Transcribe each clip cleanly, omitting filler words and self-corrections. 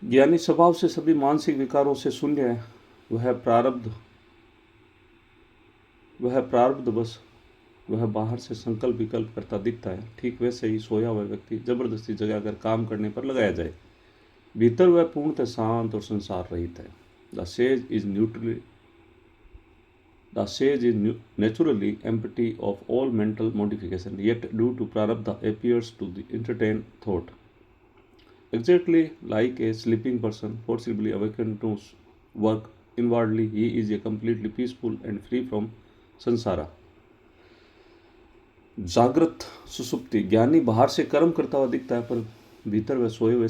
ज्ञानी स्वभाव से सभी मानसिक विकारों से शून्य है। वह प्रारब्ध बस वह बाहर से संकल्प विकल्प करता दिखता है। ठीक वैसे ही सोया हुआ व्यक्ति जबरदस्ती जगाकर काम करने पर लगाया जाए, भीतर वह पूर्णतः शांत और संसार रहित है। The sage is naturally empty of all mental modification, yet due to prarabdha appears to the entertain thought. Exactly like a sleeping person forcibly awakened to work, inwardly he is a completely peaceful and free from संसारा। जागृत सुसुप्ति, ज्ञानी बाहर से कर्म करता हुआ दिखता है पर भीतर वह सोए हुए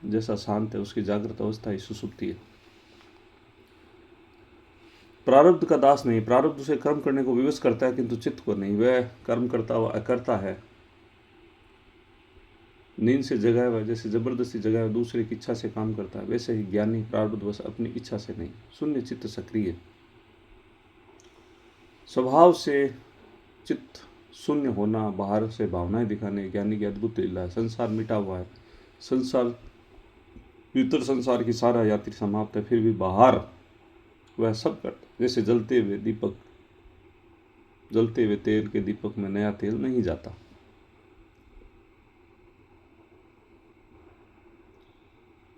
जैसा शांत है। उसकी जागृत अवस्था ही सुसुप्ति है। प्रारब्ध का दास नहीं, प्रारब्ध उसे कर्म करने को विवश करता है किंतु चित्त को नहीं। वह कर्म करता हुआ अकर्ता है। नींद से जगाया हुआ, जैसे जबरदस्ती जगाया हुआ दूसरे की इच्छा से काम करता है, वैसे ही ज्ञानी प्रारब्ध वश अपनी इच्छा से नहीं, शून्य चित्त सक्रिय स्वभाव से चित्त शून्य होना, बाहर से भावनाएं दिखाने ज्ञानी की अद्भुत लीला है। संसार मिटा हुआ है, संसार भीतर संसार की सारा यात्री समाप्त है, फिर भी बाहर वह सब करता। जैसे जलते हुए तेल के दीपक में नया तेल नहीं जाता।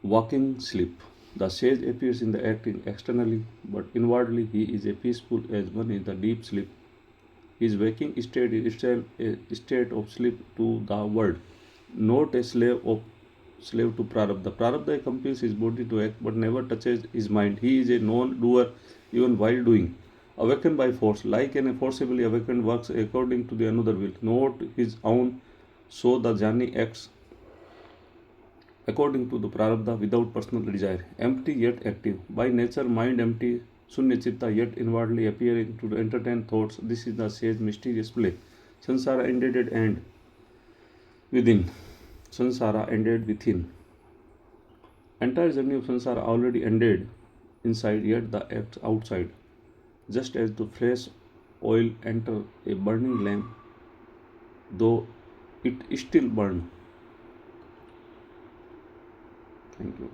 Walking sleep. The sage appears in the acting externally, but inwardly he is as peaceful as one in the deep sleep. His waking state is itself a state of sleep to the world, not a slave to prarabdha. Prarabdha compels his body to act, but never touches his mind. He is a non-doer even while doing. Awakened by force, like an forcibly awakened works according to the another will, not his own. So the jnani acts according to the prarabdha without personal desire, empty yet active. By nature, mind empty, shunya chitta, yet inwardly appearing to entertain thoughts. This is the sage mysterious play. Sansara ended at end within. Sansara ended within. Entire journey of sansara already ended inside, yet the acts outside. Just as the fresh oil enter a burning lamp, though it still burns. Thank you.